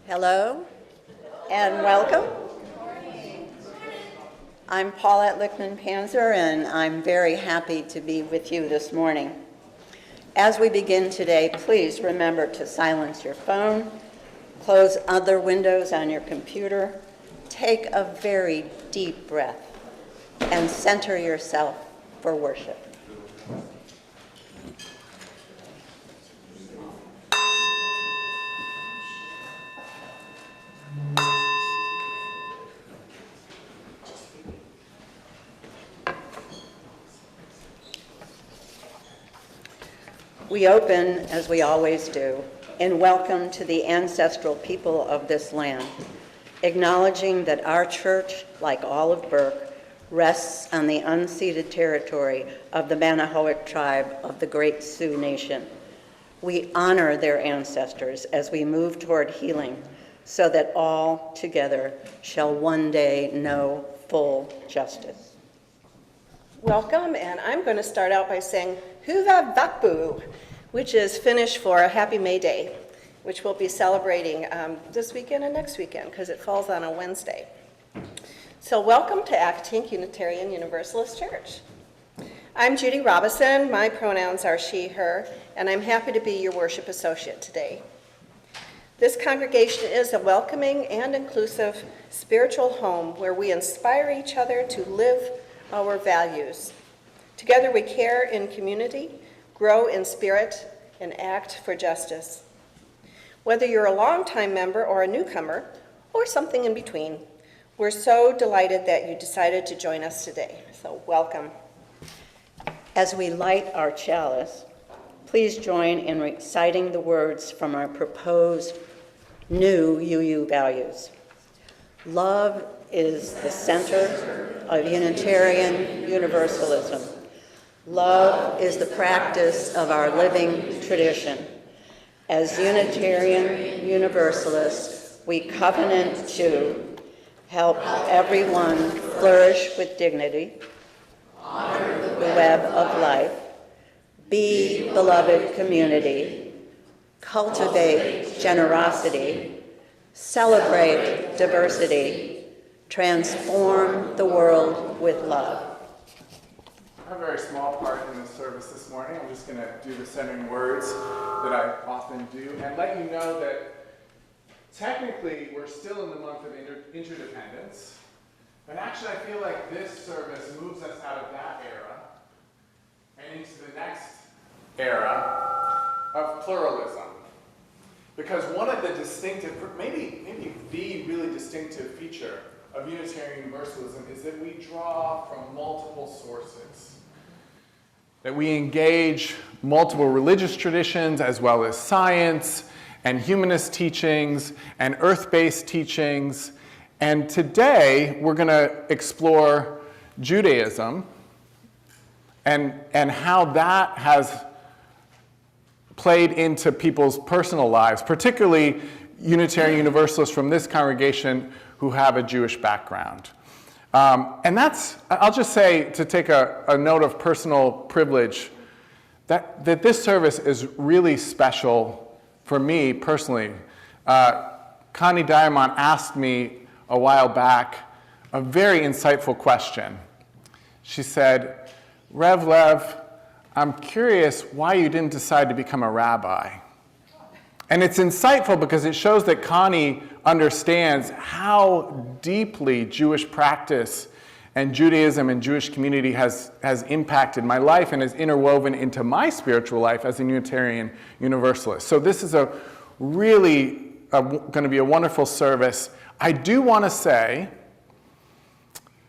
Hello and welcome. I'm Paulette Lichtman-Panzer, and I'm very happy to be with you this morning. As we begin today, please remember to silence your phone, close other windows on your computer, take a very deep breath, and center yourself for worship. We open, as we always do, in welcome to the ancestral people of this land, acknowledging that our church, like all of Burke, rests on the unceded territory of the Manahoic tribe of the Great Sioux Nation. We honor their ancestors as we move toward healing, so that all together shall one day know full justice. Welcome, and I'm going to start out by saying Huva Vakbu, which is Finnish for a Happy May Day, which we'll be celebrating this weekend and next weekend because it falls on a Wednesday. So welcome to Accotink Unitarian Universalist Church. I'm Judy Robison. My pronouns are she, her, and I'm happy to be your worship associate today. This congregation is a welcoming and inclusive spiritual home where we inspire each other to live our values. Together we care in community, grow in spirit, and act for justice. Whether you're a longtime member or a newcomer, or something in between, we're so delighted that you decided to join us today. So welcome. As we light our chalice, please join in reciting the words from our proposed new UU values. Love is the center of Unitarian Universalism. Love is the practice of our living tradition. As Unitarian Universalists, we covenant to help everyone flourish with dignity, honor the web of life, be beloved community, cultivate generosity, celebrate diversity, transform the world with love. I have a very small part in the service this morning. I'm just going to do the centering words that I often do and let you know that technically we're still in the month of interdependence, but actually I feel like this service moves us out of that era and into the next era of pluralism. Because one of the distinctive, maybe the really distinctive feature of Unitarian Universalism is that we draw from multiple sources. That we engage multiple religious traditions as well as science and humanist teachings and earth-based teachings. And today we're going to explore Judaism and how that has played into people's personal lives, particularly Unitarian Universalists from this congregation who have a Jewish background. And that's, I'll just say, to take a note of personal privilege, that this service is really special for me personally. Connie Diamond asked me a while back a very insightful question. She said, Rev Lev, I'm curious why you didn't decide to become a rabbi. And it's insightful because it shows that Connie understands how deeply Jewish practice and Judaism and Jewish community has impacted my life and is interwoven into my spiritual life as a Unitarian Universalist. So this is really going to be a wonderful service. I do want to say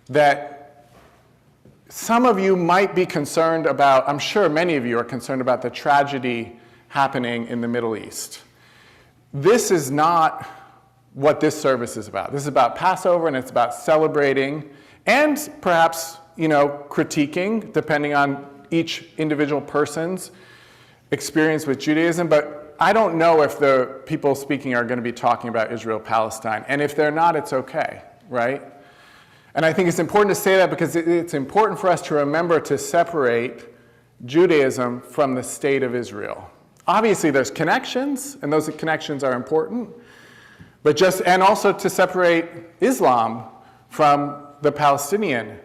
that some of you might be concerned about, I'm sure many of you are concerned about the tragedy happening in the Middle East. This is not what this service is about. This is about Passover, and it's about celebrating and perhaps, critiquing, depending on each individual person's experience with Judaism. But I don't know if the people speaking are going to be talking about Israel-Palestine. And if they're not, it's okay, right? And I think it's important to say that because it's important for us to remember to separate Judaism from the state of Israel. Obviously, there's connections, and those connections are important. And also to separate Islam from the Palestinian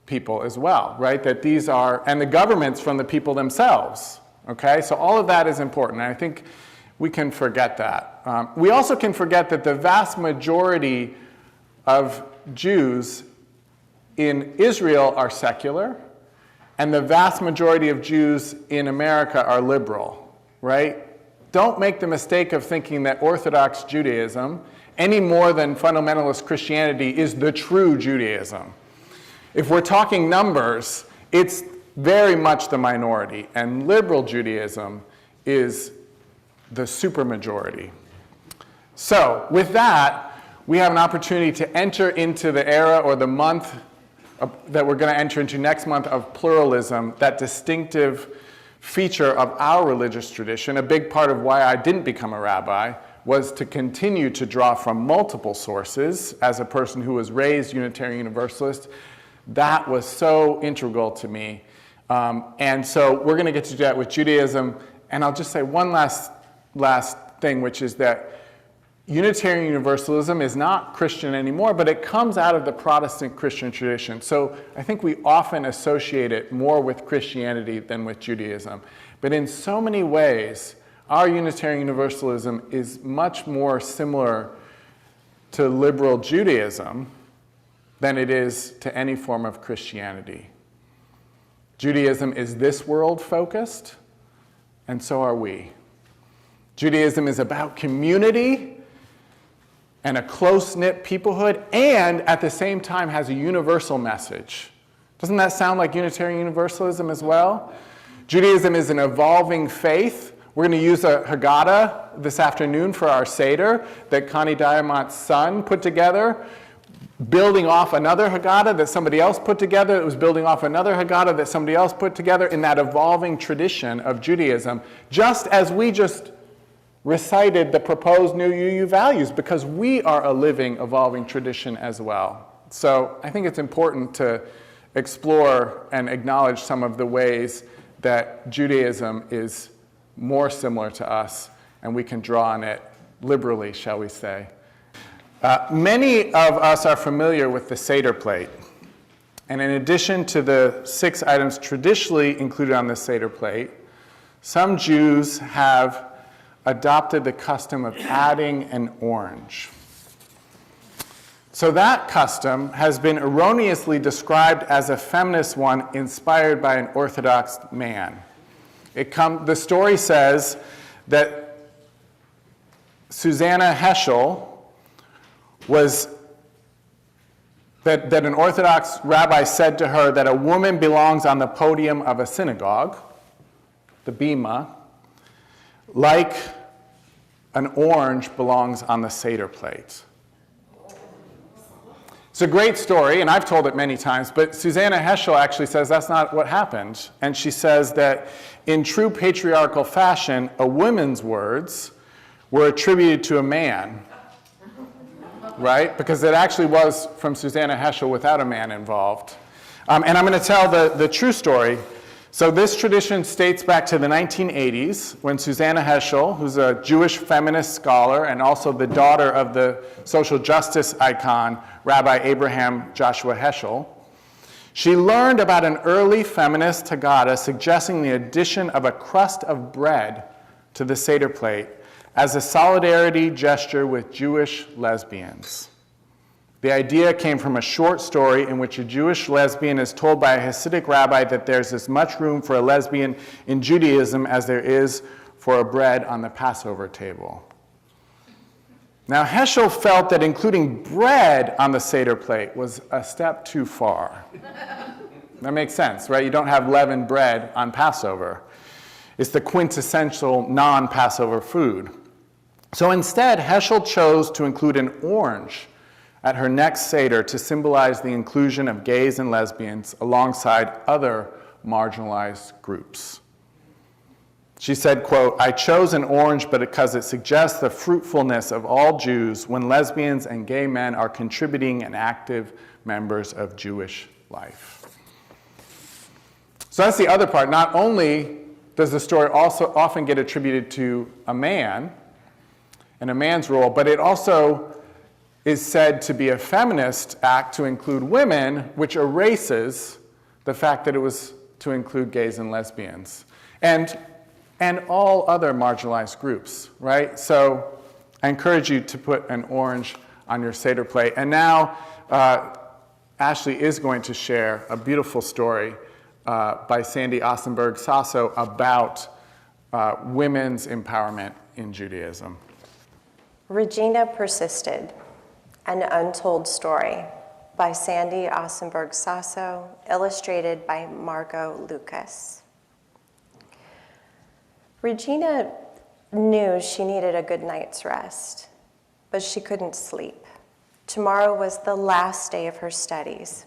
people as well, right? That these are, and the governments from the people themselves, okay? So all of that is important, and I think we can forget that. We also can forget that the vast majority of Jews in Israel are secular, and the vast majority of Jews in America are liberal, right? Don't make the mistake of thinking that Orthodox Judaism, any more than fundamentalist Christianity, is the true Judaism. If we're talking numbers, it's very much the minority, and liberal Judaism is the supermajority. So, with that, we have an opportunity to enter into the era or the month that we're going to enter into next month of pluralism, that distinctive feature of our religious tradition. A big part of why I didn't become a rabbi was to continue to draw from multiple sources. As a person who was raised Unitarian Universalist, that was so integral to me. And so we're going to get to do that with Judaism. And I'll just say one last thing, which is that Unitarian Universalism is not Christian anymore, but it comes out of the Protestant Christian tradition. So I think we often associate it more with Christianity than with Judaism. But in so many ways, our Unitarian Universalism is much more similar to liberal Judaism than it is to any form of Christianity. Judaism is this world focused, and so are we. Judaism is about community and a close-knit peoplehood, and at the same time has a universal message. Doesn't that sound like Unitarian Universalism as well? Judaism is an evolving faith. We're going to use a Haggadah this afternoon for our Seder that Connie Diamant's son put together, building off another Haggadah that somebody else put together. It was building off another Haggadah that somebody else put together in that evolving tradition of Judaism, just as we just recited the proposed new UU values, because we are a living, evolving tradition as well. So I think it's important to explore and acknowledge some of the ways that Judaism is more similar to us, and we can draw on it liberally, shall we say. Many of us are familiar with the Seder plate. And in addition to the 6 items traditionally included on the Seder plate, some Jews have adopted the custom of adding an orange. So that custom has been erroneously described as a feminist one inspired by an Orthodox man. The story says that Susanna Heschel that an Orthodox rabbi said to her that a woman belongs on the podium of a synagogue, the bima, like an orange belongs on the Seder plate. It's a great story, and I've told it many times, but Susanna Heschel actually says that's not what happened. And she says that in true patriarchal fashion, a woman's words were attributed to a man, right? Because it actually was from Susanna Heschel without a man involved. And I'm going to tell the true story. So this tradition dates back to the 1980s when Susanna Heschel, who's a Jewish feminist scholar and also the daughter of the social justice icon, Rabbi Abraham Joshua Heschel, she learned about an early feminist Haggadah suggesting the addition of a crust of bread to the Seder plate as a solidarity gesture with Jewish lesbians. The idea came from a short story in which a Jewish lesbian is told by a Hasidic rabbi that there's as much room for a lesbian in Judaism as there is for a bread on the Passover table. Now, Heschel felt that including bread on the Seder plate was a step too far. That makes sense, right? You don't have leavened bread on Passover. It's the quintessential non-Passover food. So instead, Heschel chose to include an orange at her next Seder to symbolize the inclusion of gays and lesbians alongside other marginalized groups. She said, quote, "I chose an orange because it suggests the fruitfulness of all Jews when lesbians and gay men are contributing and active members of Jewish life." So that's the other part. Not only does the story also often get attributed to a man, and a man's role, but it also is said to be a feminist act to include women, which erases the fact that it was to include gays and lesbians and all other marginalized groups, right? So I encourage you to put an orange on your Seder plate. And now Ashley is going to share a beautiful story by Sandy Ossenberg-Sasso about women's empowerment in Judaism. Regina Persisted, an Untold Story by Sandy Ossenberg-Sasso, illustrated by Margot Lucas. Regina knew she needed a good night's rest, but she couldn't sleep. Tomorrow was the last day of her studies.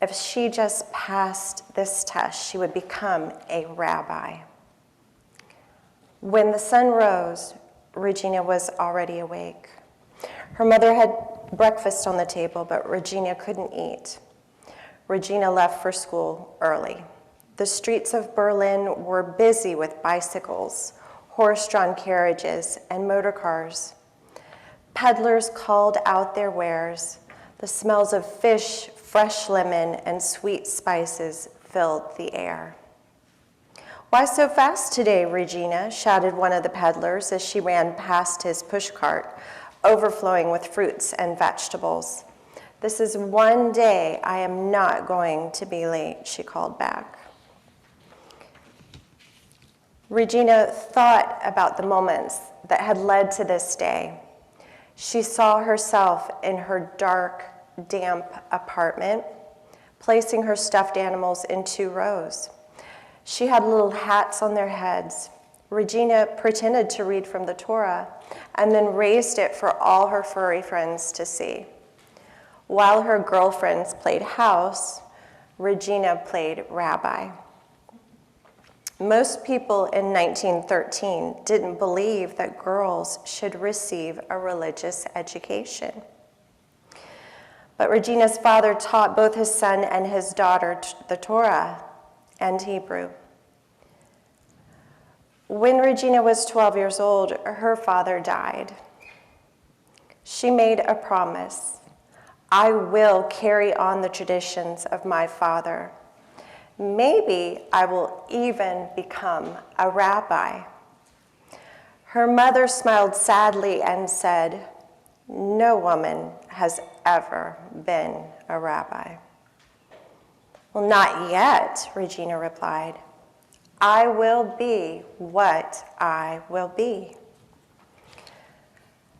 If she just passed this test, she would become a rabbi. When the sun rose, Regina was already awake. Her mother had breakfast on the table, but Regina couldn't eat. Regina left for school early. The streets of Berlin were busy with bicycles, horse-drawn carriages, and motor cars. Peddlers called out their wares. The smells of fish, fresh lemon, and sweet spices filled the air. "Why so fast today, Regina?" shouted one of the peddlers as she ran past his pushcart, overflowing with fruits and vegetables. "This is one day I am not going to be late," she called back. Regina thought about the moments that had led to this day. She saw herself in her dark, damp apartment, placing her stuffed animals in 2 rows. She had little hats on their heads. Regina pretended to read from the Torah and then raised it for all her furry friends to see. While her girlfriends played house, Regina played rabbi. Most people in 1913 didn't believe that girls should receive a religious education. But Regina's father taught both his son and his daughter the Torah and Hebrew. When Regina was 12 years old, her father died. She made a promise: "I will carry on the traditions of my father. Maybe I will even become a rabbi." Her mother smiled sadly and said, "No woman has ever been a rabbi." "Well, not yet," Regina replied. "I will be what I will be."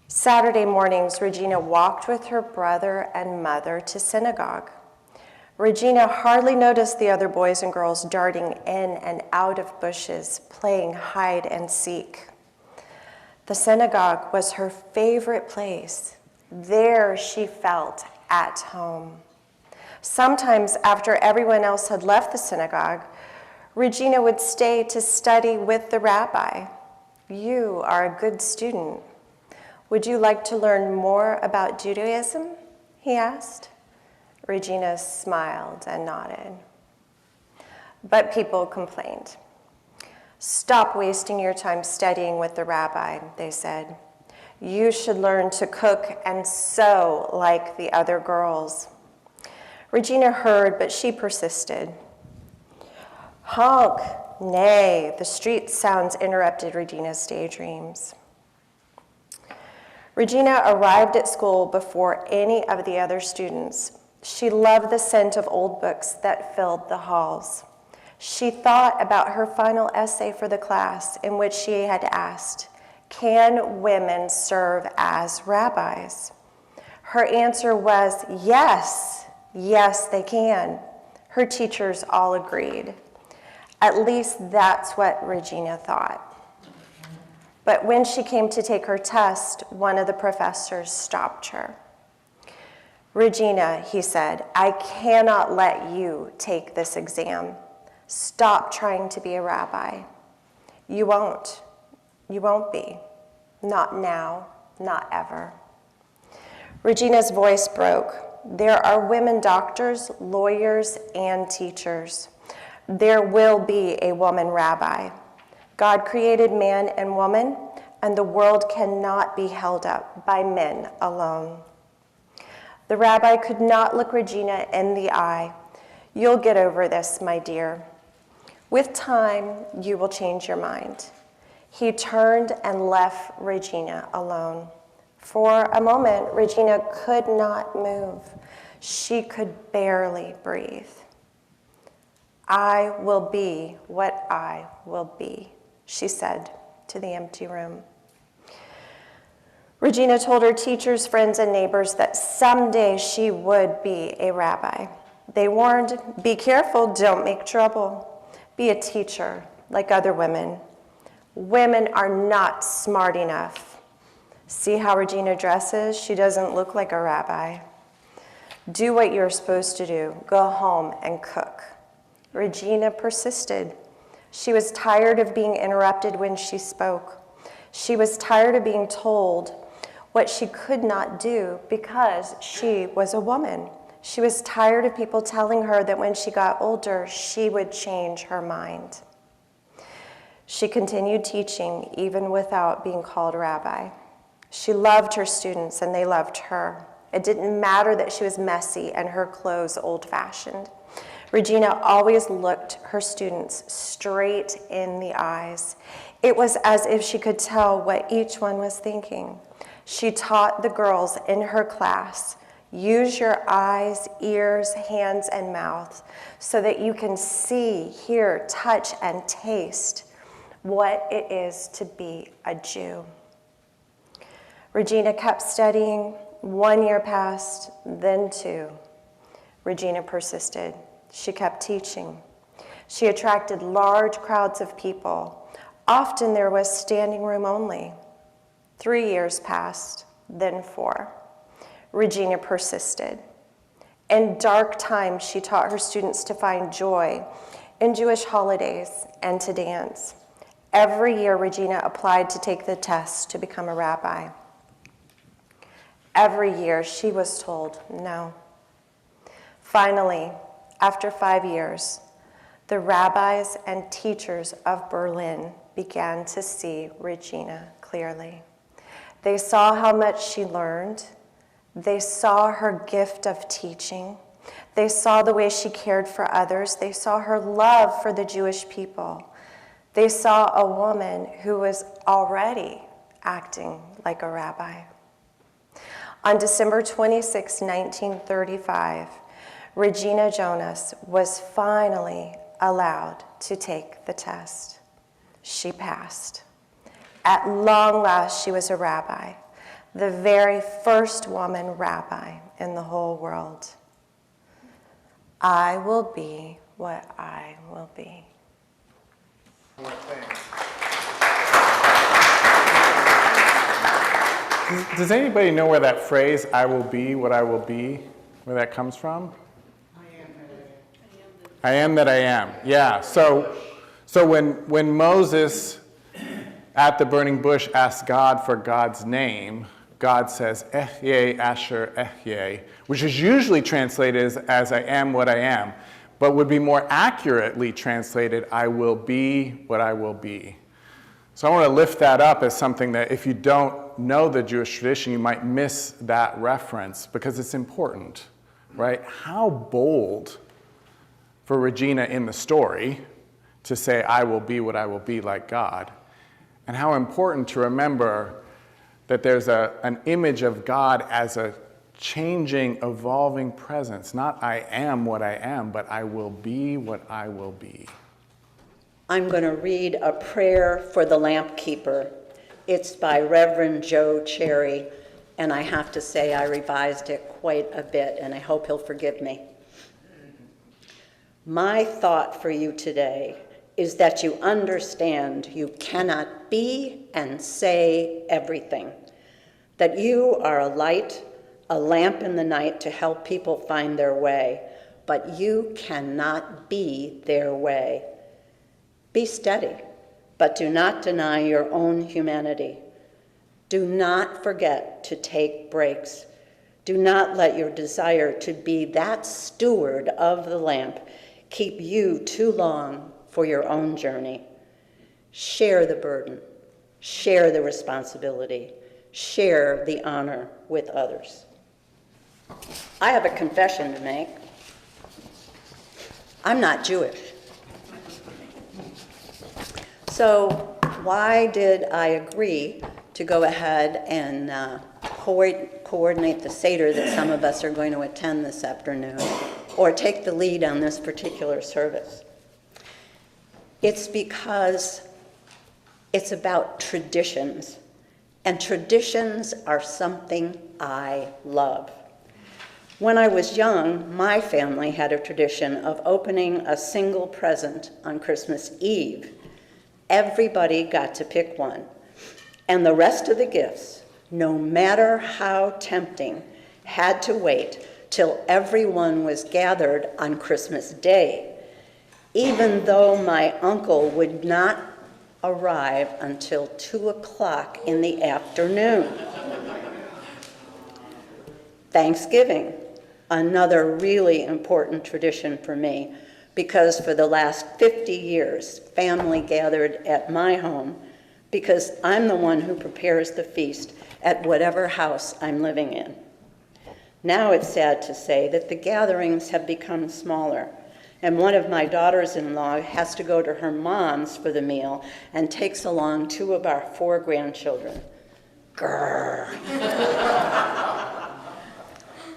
Saturday mornings, Regina walked with her brother and mother to synagogue. Regina hardly noticed the other boys and girls darting in and out of bushes, playing hide and seek. The synagogue was her favorite place. There she felt at home. Sometimes, after everyone else had left the synagogue, Regina would stay to study with the rabbi. "You are a good student. Would you like to learn more about Judaism?" he asked. Regina smiled and nodded. But people complained. "Stop wasting your time studying with the rabbi," they said. "You should learn to cook and sew like the other girls." Regina heard, but she persisted. "Honk, nay," the street sounds interrupted Regina's daydreams. Regina arrived at school before any of the other students. She loved the scent of old books that filled the halls. She thought about her final essay for the class, in which she had asked, "Can women serve as rabbis?" Her answer was yes, yes they can. Her teachers all agreed. At least that's what Regina thought. But when she came to take her test, one of the professors stopped her. "Regina," he said, "I cannot let you take this exam. Stop trying to be a rabbi. You won't. You won't be. Not now, not ever." Regina's voice broke. There are women doctors, lawyers, and teachers. There will be a woman rabbi. God created man and woman, and the world cannot be held up by men alone. The rabbi could not look Regina in the eye. You'll get over this, my dear. With time, you will change your mind. He turned and left Regina alone. For a moment, Regina could not move. She could barely breathe. I will be what I will be, she said to the empty room. Regina told her teachers, friends, and neighbors that someday she would be a rabbi. They warned, be careful, don't make trouble. Be a teacher like other women. Women are not smart enough. See how Regina dresses? She doesn't look like a rabbi. Do what you're supposed to do. Go home and cook. Regina persisted. She was tired of being interrupted when she spoke. She was tired of being told what she could not do because she was a woman. She was tired of people telling her that when she got older, she would change her mind. She continued teaching even without being called rabbi. She loved her students and they loved her. It didn't matter that she was messy and her clothes old-fashioned. Regina always looked her students straight in the eyes. It was as if she could tell what each one was thinking. She taught the girls in her class, use your eyes, ears, hands, and mouth so that you can see, hear, touch, and taste what it is to be a Jew. Regina kept studying. 1 year passed, then 2. Regina persisted. She kept teaching. She attracted large crowds of people. Often there was standing room only. 3 years passed, then 4. Regina persisted. In dark times, she taught her students to find joy in Jewish holidays and to dance. Every year, Regina applied to take the test to become a rabbi. Every year, she was told no. Finally, after 5 years, the rabbis and teachers of Berlin began to see Regina clearly. They saw how much she learned. They saw her gift of teaching. They saw the way she cared for others. They saw her love for the Jewish people. They saw a woman who was already acting like a rabbi. On December 26, 1935, Regina Jonas was finally allowed to take the test. She passed. At long last, she was a rabbi, the very first woman rabbi in the whole world. I will be what I will be. Does anybody know where that phrase, I will be what I will be, where that comes from? I am that I am. Yeah, so when Moses at the burning bush asked God for God's name, God says, Ehyeh Asher Ehyeh, which is usually translated as I am what I am, but would be more accurately translated, I will be what I will be. So I want to lift that up as something that if you don't know the Jewish tradition, you might miss that reference because it's important, right? How bold for Regina in the story to say, I will be what I will be like God. And how important to remember that there's an image of God as a changing, evolving presence. Not I am what I am, but I will be what I will be. I'm going to read a prayer for the lamp keeper. It's by Reverend Joe Cherry, and I have to say I revised it quite a bit, and I hope he'll forgive me. My thought for you today is that you understand you cannot be and say everything, that you are a light, a lamp in the night to help people find their way, but you cannot be their way. Be steady, but do not deny your own humanity. Do not forget to take breaks. Do not let your desire to be that steward of the lamp keep you too long for your own journey. Share the burden. share the responsibility, share the honor with others. I have a confession to make. I'm not Jewish. So why did I agree to go ahead and coordinate the Seder that some of us are going to attend this afternoon, or take the lead on this particular service? It's because it's about traditions, and traditions are something I love. When I was young, my family had a tradition of opening a single present on Christmas Eve. Everybody got to pick one, and the rest of the gifts, no matter how tempting, had to wait till everyone was gathered on Christmas Day, even though my uncle would not arrive until 2 o'clock in the afternoon. Thanksgiving, another really important tradition for me, because for the last 50 years, family gathered at my home because I'm the one who prepares the feast at whatever house I'm living in. Now it's sad to say that the gatherings have become smaller, and one of my daughters-in-law has to go to her mom's for the meal and takes along 2 of our 4 grandchildren. Grrr.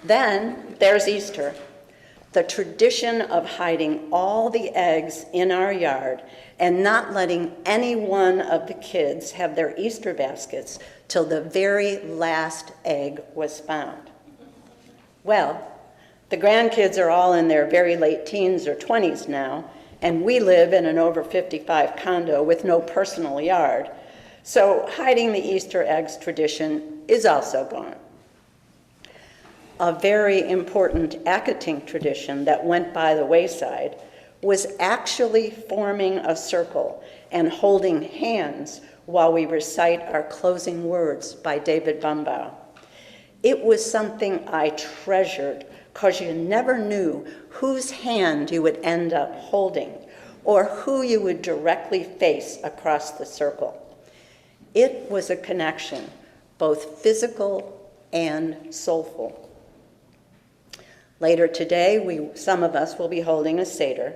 Then there's Easter, the tradition of hiding all the eggs in our yard and not letting any one of the kids have their Easter baskets till the very last egg was found. Well, the grandkids are all in their very late teens or 20s now, and we live in an over 55 condo with no personal yard, so hiding the Easter eggs tradition is also gone. A very important Accotink tradition that went by the wayside was actually forming a circle and holding hands while we recite our closing words by David Bumbaugh. It was something I treasured because you never knew whose hand you would end up holding or who you would directly face across the circle. It was a connection, both physical and soulful. Later today, some of us will be holding a Seder,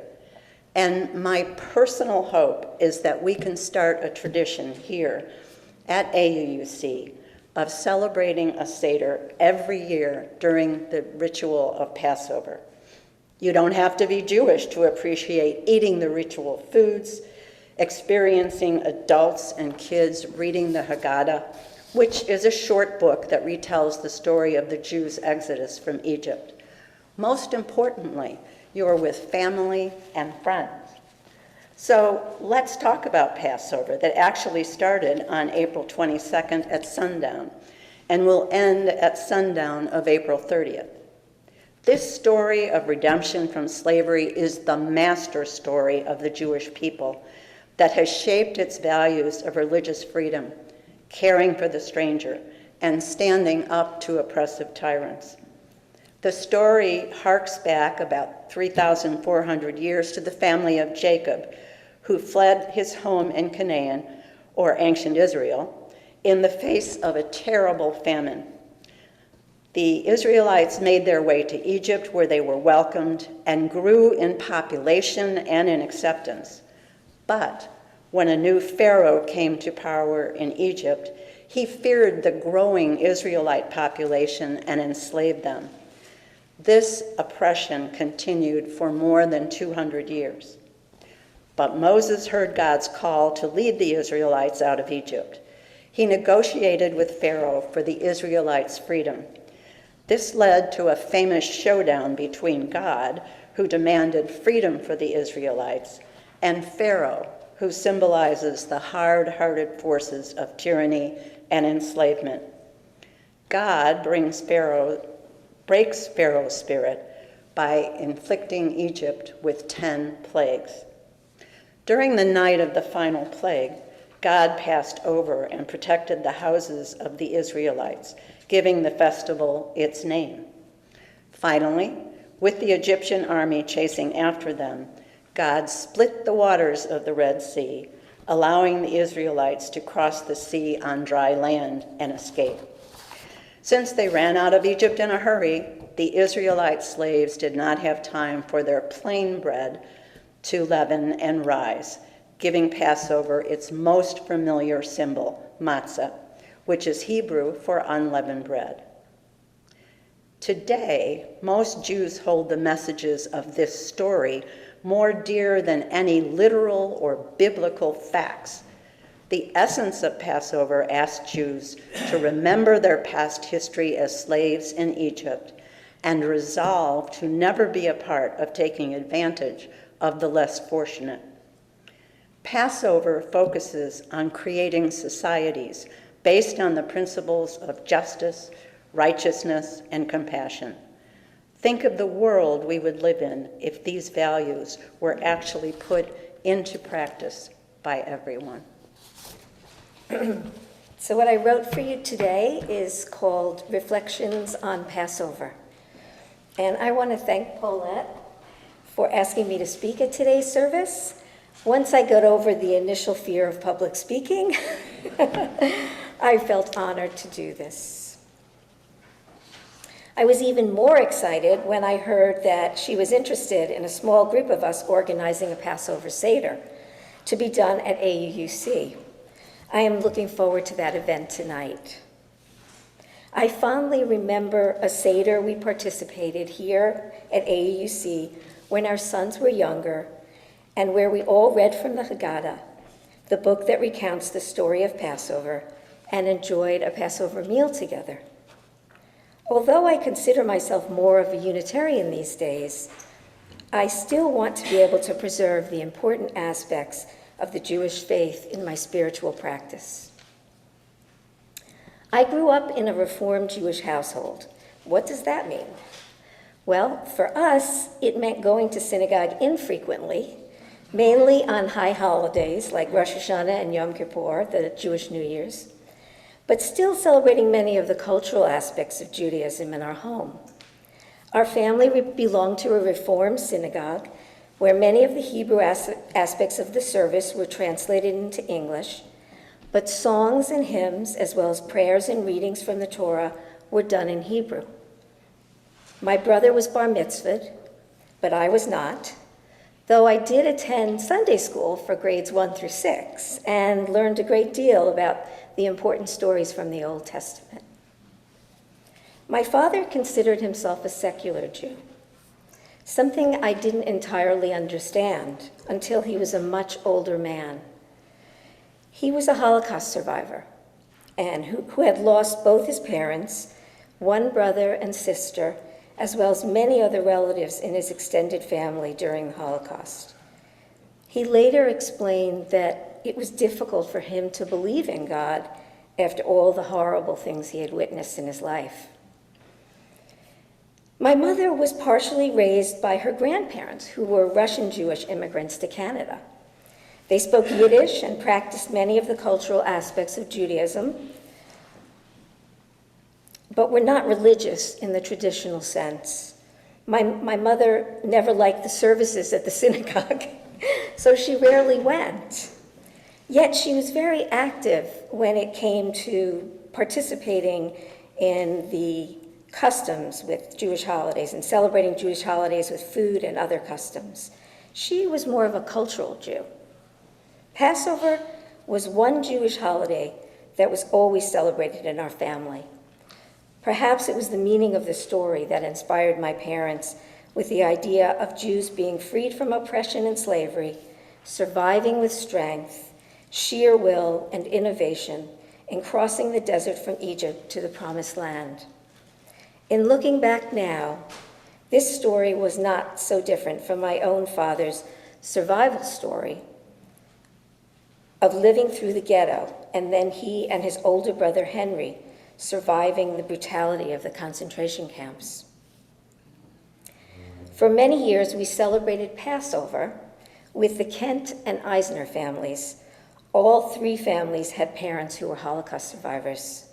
and my personal hope is that we can start a tradition here at AUUC of celebrating a Seder every year during the ritual of Passover. You don't have to be Jewish to appreciate eating the ritual foods, experiencing adults and kids reading the Haggadah, which is a short book that retells the story of the Jews' exodus from Egypt. Most importantly, you're with family and friends. So let's talk about Passover that actually started on April 22nd at sundown and will end at sundown of April 30th. This story of redemption from slavery is the master story of the Jewish people that has shaped its values of religious freedom, caring for the stranger, and standing up to oppressive tyrants. The story harks back about 3,400 years to the family of Jacob, who fled his home in Canaan, or ancient Israel, in the face of a terrible famine. The Israelites made their way to Egypt, where they were welcomed and grew in population and in acceptance. But when a new Pharaoh came to power in Egypt, he feared the growing Israelite population and enslaved them. This oppression continued for more than 200 years. But Moses heard God's call to lead the Israelites out of Egypt. He negotiated with Pharaoh for the Israelites' freedom. This led to a famous showdown between God, who demanded freedom for the Israelites, and Pharaoh, who symbolizes the hard-hearted forces of tyranny and enslavement. God breaks Pharaoh's spirit by inflicting Egypt with 10 plagues. During the night of the final plague, God passed over and protected the houses of the Israelites, giving the festival its name. Finally, with the Egyptian army chasing after them, God split the waters of the Red Sea, allowing the Israelites to cross the sea on dry land and escape. Since they ran out of Egypt in a hurry, the Israelite slaves did not have time for their plain bread to leaven and rise, giving Passover its most familiar symbol, matzah, which is Hebrew for unleavened bread. Today, most Jews hold the messages of this story more dear than any literal or biblical facts. The essence of Passover asks Jews to remember their past history as slaves in Egypt and resolve to never be a part of taking advantage of the less fortunate. Passover focuses on creating societies based on the principles of justice, righteousness, and compassion. Think of the world we would live in if these values were actually put into practice by everyone. So what I wrote for you today is called Reflections on Passover. And I want to thank Paulette for asking me to speak at today's service. Once I got over the initial fear of public speaking, I felt honored to do this. I was even more excited when I heard that she was interested in a small group of us organizing a Passover Seder to be done at AUUC. I am looking forward to that event tonight. I fondly remember a Seder we participated here at AUUC when our sons were younger, and where we all read from the Haggadah, the book that recounts the story of Passover, and enjoyed a Passover meal together. Although I consider myself more of a Unitarian these days, I still want to be able to preserve the important aspects of the Jewish faith in my spiritual practice. I grew up in a Reformed Jewish household. What does that mean? Well, for us, it meant going to synagogue infrequently, mainly on high holidays like Rosh Hashanah and Yom Kippur, the Jewish New Year's, but still celebrating many of the cultural aspects of Judaism in our home. Our family belonged to a Reformed synagogue where many of the Hebrew aspects of the service were translated into English, but songs and hymns, as well as prayers and readings from the Torah, were done in Hebrew. My brother was bar mitzvahed, but I was not, though I did attend Sunday school for grades 1 through 6 and learned a great deal about the important stories from the Old Testament. My father considered himself a secular Jew, something I didn't entirely understand until he was a much older man. He was a Holocaust survivor and who had lost both his parents, one brother and sister, as well as many other relatives in his extended family during the Holocaust. He later explained that it was difficult for him to believe in God after all the horrible things he had witnessed in his life. My mother was partially raised by her grandparents, who were Russian Jewish immigrants to Canada. They spoke Yiddish and practiced many of the cultural aspects of Judaism, but were not religious in the traditional sense. My mother never liked the services at the synagogue, so she rarely went. Yet she was very active when it came to participating in the customs with Jewish holidays and celebrating Jewish holidays with food and other customs. She was more of a cultural Jew. Passover was one Jewish holiday that was always celebrated in our family. Perhaps it was the meaning of the story that inspired my parents with the idea of Jews being freed from oppression and slavery, surviving with strength, sheer will, and innovation, and crossing the desert from Egypt to the Promised Land. In looking back now, this story was not so different from my own father's survival story of living through the ghetto, and then he and his older brother Henry surviving the brutality of the concentration camps. For many years, we celebrated Passover with the Kent and Eisner families. All three families had parents who were Holocaust survivors.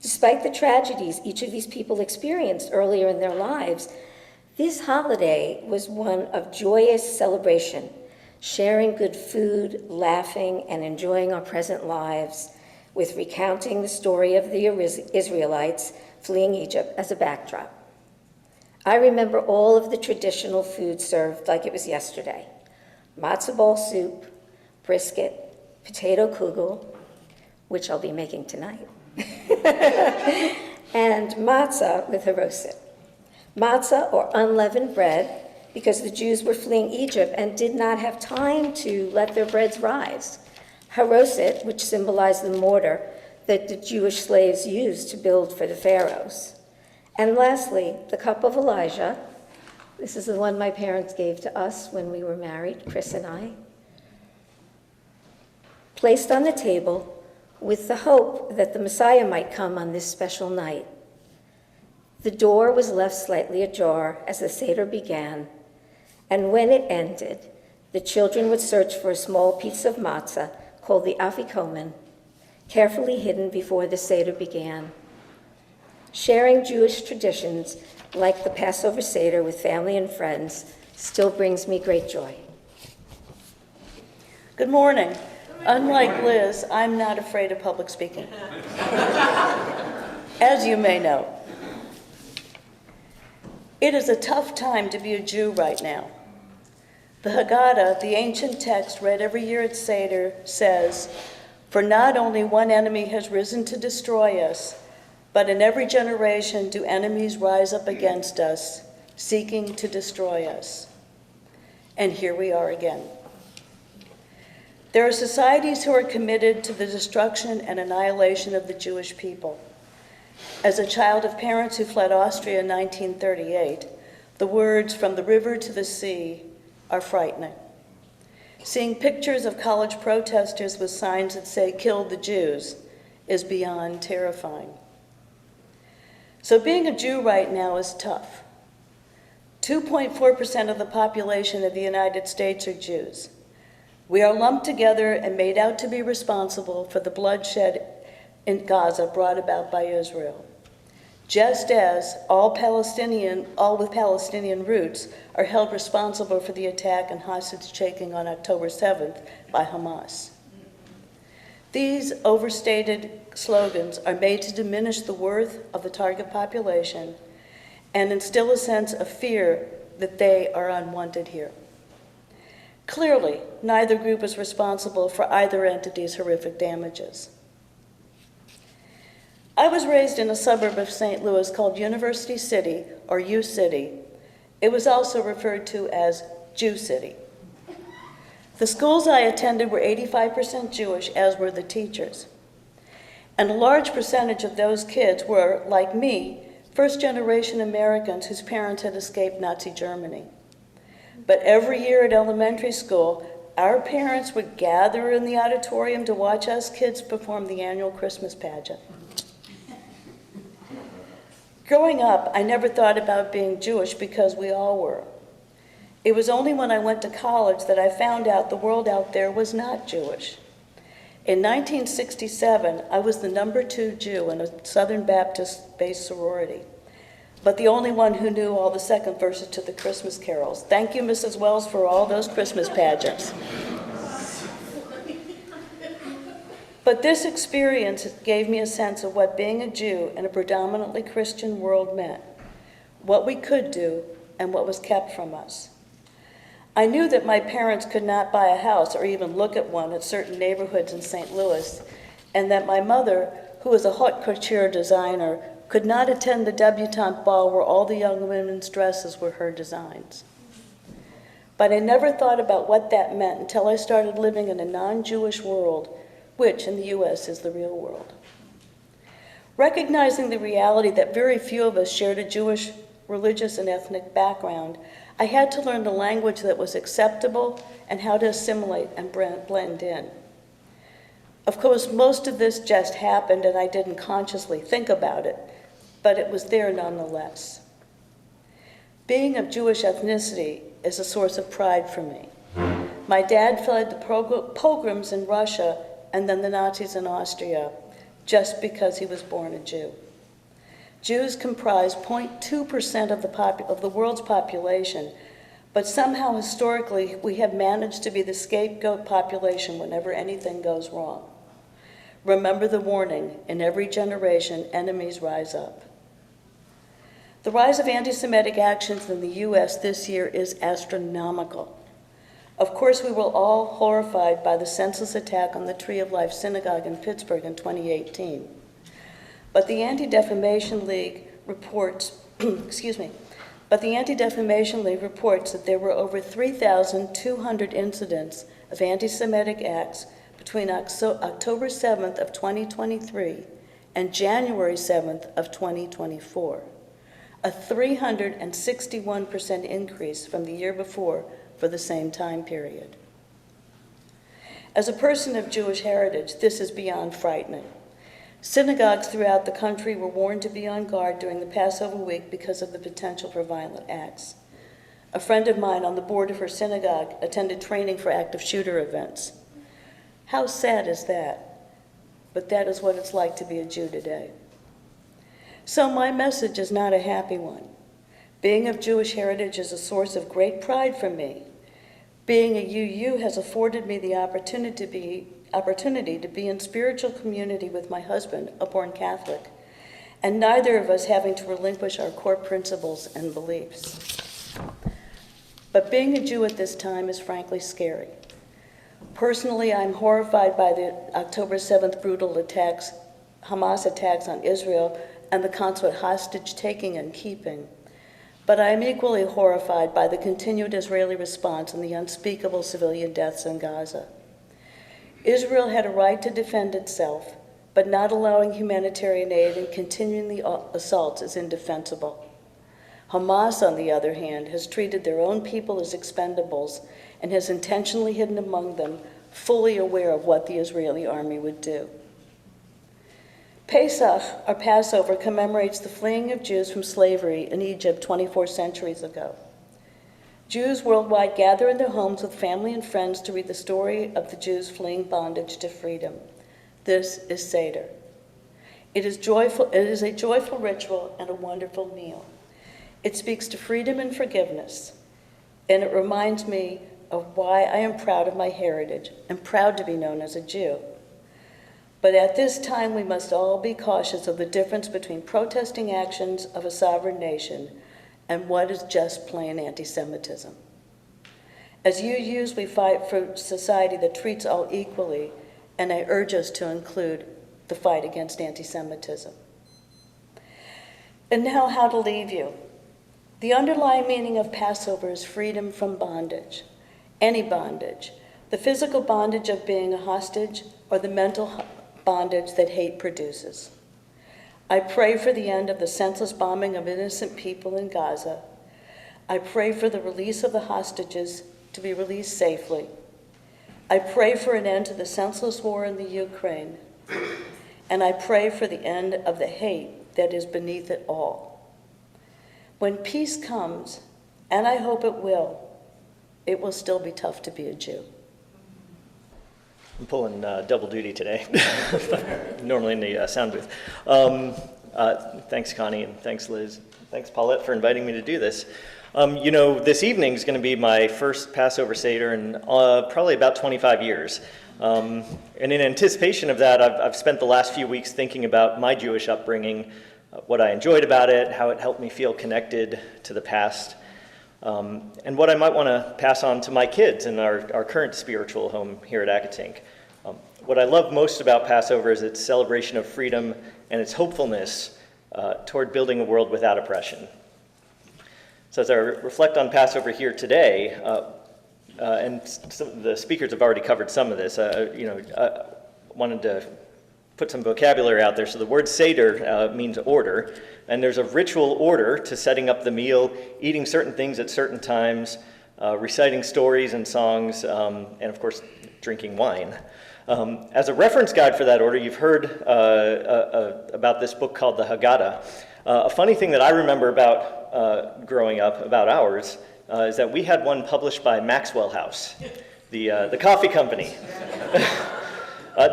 Despite the tragedies each of these people experienced earlier in their lives, this holiday was one of joyous celebration, sharing good food, laughing, and enjoying our present lives, with recounting the story of the Israelites fleeing Egypt as a backdrop. I remember all of the traditional food served like it was yesterday: matzo ball soup, brisket, potato kugel, which I'll be making tonight, and matzah with haroset. Matzah, or unleavened bread, because the Jews were fleeing Egypt and did not have time to let their breads rise. Haroset, which symbolized the mortar that the Jewish slaves used to build for the pharaohs. And lastly, the cup of Elijah. This is the one my parents gave to us when we were married, Chris and I. Placed on the table with the hope that the Messiah might come on this special night. The door was left slightly ajar as the Seder began, and when it ended, the children would search for a small piece of matzah called the afikomen, carefully hidden before the Seder began. Sharing Jewish traditions like the Passover Seder with family and friends still brings me great joy. Good morning. Unlike Liz, I'm not afraid of public speaking, as you may know. It is a tough time to be a Jew right now. The Haggadah, the ancient text read every year at Seder, says, "For not only one enemy has risen to destroy us, but in every generation do enemies rise up against us, seeking to destroy us." And here we are again. There are societies who are committed to the destruction and annihilation of the Jewish people. As a child of parents who fled Austria in 1938, the words "from the river to the sea" are frightening. Seeing pictures of college protesters with signs that say "kill the Jews" is beyond terrifying. So being a Jew right now is tough. 2.4% of the population of the United States are Jews. We are lumped together and made out to be responsible for the bloodshed in Gaza brought about by Israel, just as all with Palestinian roots are held responsible for the attack and hostage-taking on October 7th by Hamas. These overstated slogans are made to diminish the worth of the target population and instill a sense of fear that they are unwanted here. Clearly, neither group is responsible for either entity's horrific damages. I was raised in a suburb of St. Louis called University City, or U City. It was also referred to as Jew City. The schools I attended were 85% Jewish, as were the teachers. And a large percentage of those kids were, like me, first-generation Americans whose parents had escaped Nazi Germany. But every year at elementary school, our parents would gather in the auditorium to watch us kids perform the annual Christmas pageant. Growing up, I never thought about being Jewish because we all were. It was only when I went to college that I found out the world out there was not Jewish. In 1967, I was the number 2 Jew in a Southern Baptist-based sorority, but the only one who knew all the second verses to the Christmas carols. Thank you, Mrs. Wells, for all those Christmas pageants. But this experience gave me a sense of what being a Jew in a predominantly Christian world meant, what we could do, and what was kept from us. I knew that my parents could not buy a house or even look at one at certain neighborhoods in St. Louis, and that my mother, who was a haute couture designer, could not attend the debutante ball where all the young women's dresses were her designs. But I never thought about what that meant until I started living in a non-Jewish world, which in the U.S. is the real world. Recognizing the reality that very few of us shared a Jewish religious and ethnic background, I had to learn the language that was acceptable and how to assimilate and blend in. Of course, most of this just happened and I didn't consciously think about it, but it was there nonetheless. Being of Jewish ethnicity is a source of pride for me. My dad fled the pogroms in Russia and then the Nazis in Austria just because he was born a Jew. Jews comprise 0.2% of the world's population, But somehow, historically, we have managed to be the scapegoat population whenever anything goes wrong. Remember the warning, in every generation, enemies rise up. The rise of anti-Semitic actions in the U.S. this year is astronomical. Of course, we were all horrified by the senseless attack on the Tree of Life Synagogue in Pittsburgh in 2018. But the Anti-Defamation League reports, But the Anti-Defamation League reports that there were over 3,200 incidents of anti-Semitic acts between October 7th of 2023 and January 7th of 2024, a 361% increase from the year before for the same time period. As a person of Jewish heritage, this is beyond frightening. Synagogues throughout the country were warned to be on guard during the Passover week because of the potential for violent acts. A friend of mine on the board of her synagogue attended training for active shooter events. How sad is that? But that is what it's like to be a Jew today. So my message is not a happy one. Being of Jewish heritage is a source of great pride for me. Being a UU has afforded me the opportunity to be in spiritual community with my husband, a born Catholic, and neither of us having to relinquish our core principles and beliefs. But being a Jew at this time is frankly scary. Personally, I'm horrified by the October 7th brutal attacks, Hamas attacks on Israel, and the consequent hostage taking and keeping. But I am equally horrified by the continued Israeli response and the unspeakable civilian deaths in Gaza. Israel had a right to defend itself, but not allowing humanitarian aid and continuing the assaults is indefensible. Hamas, on the other hand, has treated their own people as expendables and has intentionally hidden among them, fully aware of what the Israeli army would do. Pesach, or Passover, commemorates the fleeing of Jews from slavery in Egypt 24 centuries ago. Jews worldwide gather in their homes with family and friends to read the story of the Jews fleeing bondage to freedom. This is Seder. It is a joyful ritual and a wonderful meal. It speaks to freedom and forgiveness, and it reminds me of why I am proud of my heritage and proud to be known as a Jew. But at this time, we must all be cautious of the difference between protesting actions of a sovereign nation and what is just plain anti-Semitism. As UUs, we fight for a society that treats all equally, and I urge us to include the fight against anti-Semitism. And now, how to leave you. The underlying meaning of Passover is freedom from bondage, any bondage, the physical bondage of being a hostage or the mental bondage that hate produces. I pray for the end of the senseless bombing of innocent people in Gaza. I pray for the release of the hostages to be released safely. I pray for an end to the senseless war in the Ukraine. And I pray for the end of the hate that is beneath it all. When peace comes, and I hope it will still be tough to be a Jew. I'm pulling double duty today, normally in the sound booth. Thanks, Connie, and thanks, Liz. Thanks, Paulette, for inviting me to do this. This evening is going to be my first Passover Seder in probably about 25 years. And in anticipation of that, I've spent the last few weeks thinking about my Jewish upbringing, what I enjoyed about it, how it helped me feel connected to the past, and what I might want to pass on to my kids in our current spiritual home here at Accotink. What I love most about Passover is its celebration of freedom and its hopefulness toward building a world without oppression. So as I reflect on Passover here today, and the speakers have already covered some of this, I wanted to put some vocabulary out there. So the word Seder means order, and there's a ritual order to setting up the meal, eating certain things at certain times, reciting stories and songs, and of course, drinking wine. As a reference guide for that order, you've heard about this book called the Haggadah. A funny thing that I remember about growing up, about ours, is that we had one published by Maxwell House, the coffee company.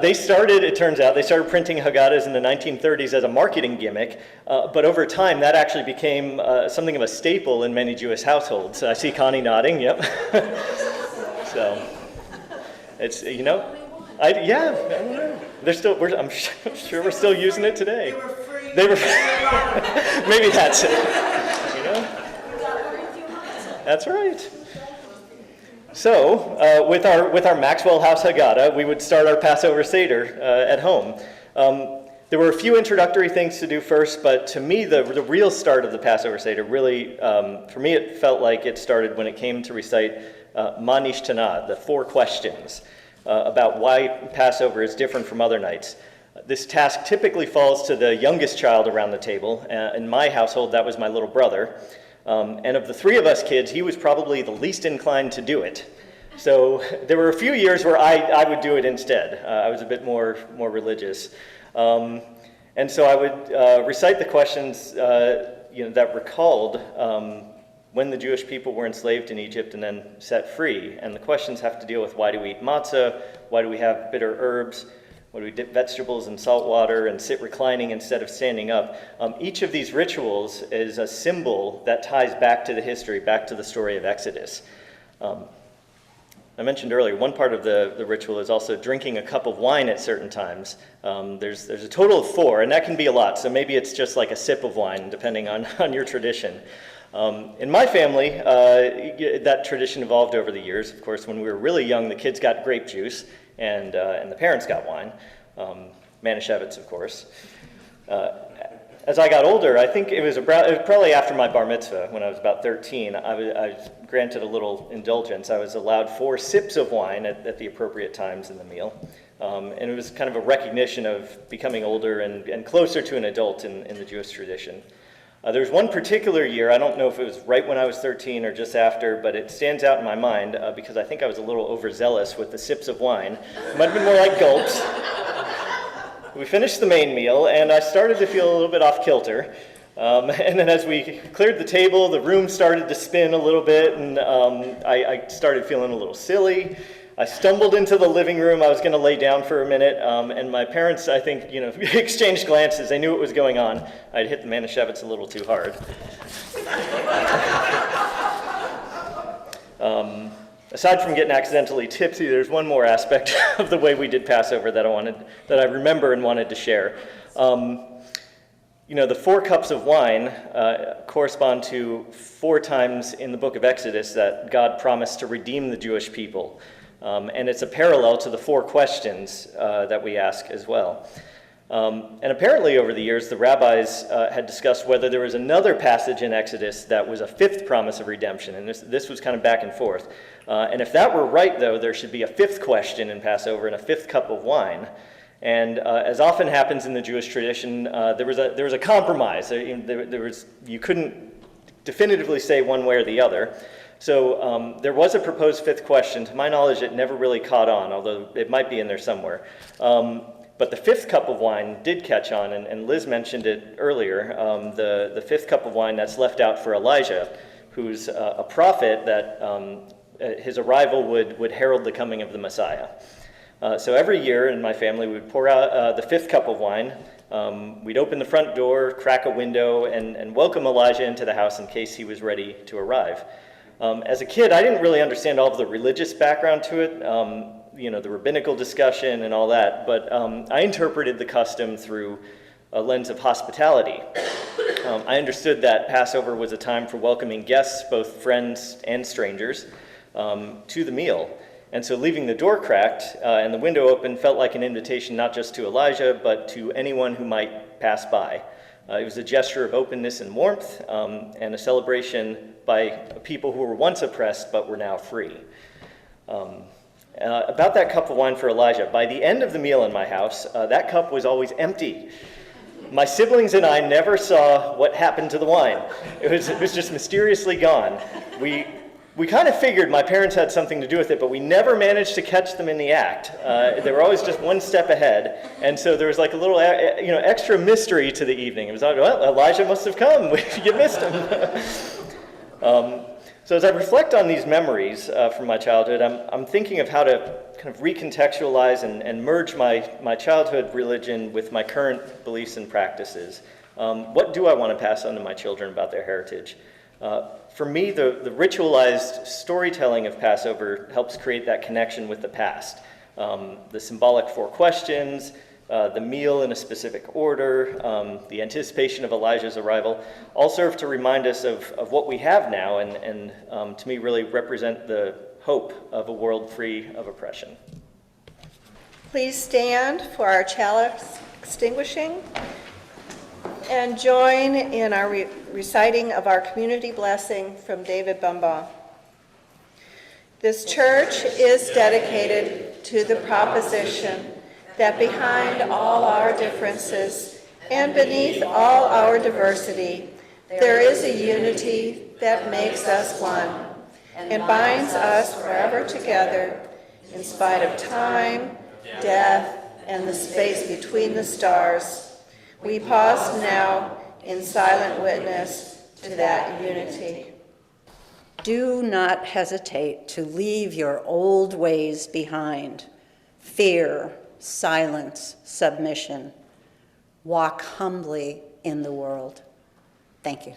They started, it turns out, they started printing Haggadahs in the 1930s as a marketing gimmick, but over time that actually became something of a staple in many Jewish households. I see Connie nodding, yep. So, it's, you know, I don't know. They're still, I'm sure we're still using it today. They were free. Maybe that's it, you know? That's right. So, with our Maxwell House Haggadah, we would start our Passover Seder at home. There were a few introductory things to do first, but to me, the real start of the Passover Seder really, for me, it felt like it started when it came to recite Ma Nishtana, the 4 questions about why Passover is different from other nights. This task typically falls to the youngest child around the table. In my household, that was my little brother. And of the 3 of us kids, he was probably the least inclined to do it. So there were a few years where I would do it instead. I was a bit more religious. And so I would recite the questions that recalled when the Jewish people were enslaved in Egypt and then set free. And the questions have to deal with why do we eat matzah, why do we have bitter herbs, why do we dip vegetables in salt water and sit reclining instead of standing up. Each of these rituals is a symbol that ties back to the history, back to the story of Exodus. I mentioned earlier, one part of the ritual is also drinking a cup of wine at certain times. There's a total of 4, and that can be a lot, so maybe it's just like a sip of wine, depending on your tradition. In my family, that tradition evolved over the years. Of course, when we were really young, the kids got grape juice, and the parents got wine. Manischewitz, of course. As I got older, I think it was probably after my bar mitzvah, when I was about 13, I was granted a little indulgence. I was allowed 4 sips of wine at the appropriate times in the meal. And it was kind of a recognition of becoming older and closer to an adult in the Jewish tradition. There was one particular year, I don't know if it was right when I was 13 or just after, but it stands out in my mind because I think I was a little overzealous with the sips of wine. It might have been more like gulps. We finished the main meal, and I started to feel a little bit off kilter. And then as we cleared the table, the room started to spin a little bit, and I started feeling a little silly. I stumbled into the living room. I was going to lay down for a minute, and my parents, I think, exchanged glances. They knew what was going on. I'd hit the Manischewitz a little too hard. Aside from getting accidentally tipsy, there's one more aspect of the way we did Passover that I remember and wanted to share. The 4 cups of wine correspond to 4 times in the book of Exodus that God promised to redeem the Jewish people. And it's a parallel to the 4 questions that we ask as well. And apparently over the years, the rabbis had discussed whether there was another passage in Exodus that was a 5th promise of redemption. And this was kind of back and forth. And if that were right, though, there should be a 5th question in Passover and a 5th cup of wine. And as often happens in the Jewish tradition, there was a compromise. You couldn't definitively say one way or the other. So there was a proposed 5th question. To my knowledge, it never really caught on, although it might be in there somewhere. But the 5th cup of wine did catch on, and Liz mentioned it earlier, the 5th cup of wine that's left out for Elijah, who's a prophet that his arrival would herald the coming of the Messiah. So every year in my family, we would pour out the 5th cup of wine. We'd open the front door, crack a window, and welcome Elijah into the house in case he was ready to arrive. As a kid, I didn't really understand all of the religious background to it, the rabbinical discussion and all that, but I interpreted the custom through a lens of hospitality. I understood that Passover was a time for welcoming guests, both friends and strangers, to the meal. And so leaving the door cracked and the window open felt like an invitation not just to Elijah, but to anyone who might pass by. It was a gesture of openness and warmth, and a celebration by people who were once oppressed but were now free. About that cup of wine for Elijah, by the end of the meal in my house, that cup was always empty. My siblings and I never saw what happened to the wine. It was just mysteriously gone. We kind of figured my parents had something to do with it, but we never managed to catch them in the act. They were always just one step ahead, and so there was like a little, extra mystery to the evening. It was like, well, Elijah must have come. You missed him. So as I reflect on these memories from my childhood, I'm thinking of how to kind of recontextualize and merge my childhood religion with my current beliefs and practices. What do I want to pass on to my children about their heritage? For me, the ritualized storytelling of Passover helps create that connection with the past. The symbolic 4 questions, the meal in a specific order, the anticipation of Elijah's arrival, all serve to remind us of what we have now and to me really represent the hope of a world free of oppression. Please stand for our chalice extinguishing and join in our reciting of our community blessing from David Bumbaugh. This church is dedicated to the proposition that behind all our differences and beneath all our diversity, there is a unity that makes us one and binds us forever together in spite of time, death, and the space between the stars. We pause now in silent witness to that unity. Do not hesitate to leave your old ways behind. Fear, silence, submission. Walk humbly in the world. Thank you.